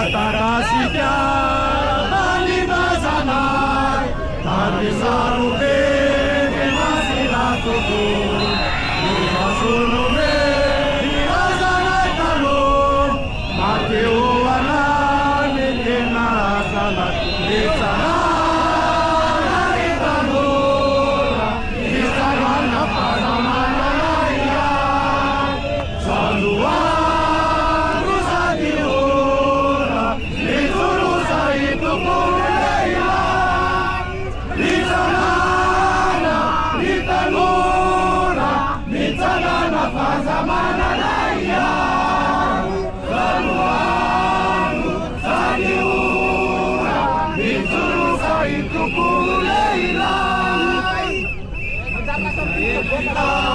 Atarasika Balibazanai Tarisaruke Masiratuku Nivasunume Nivazanai Talon Mateo Anan Nena Salat Nitsana Naritanura Nisarana Pazamanaya Salua Itu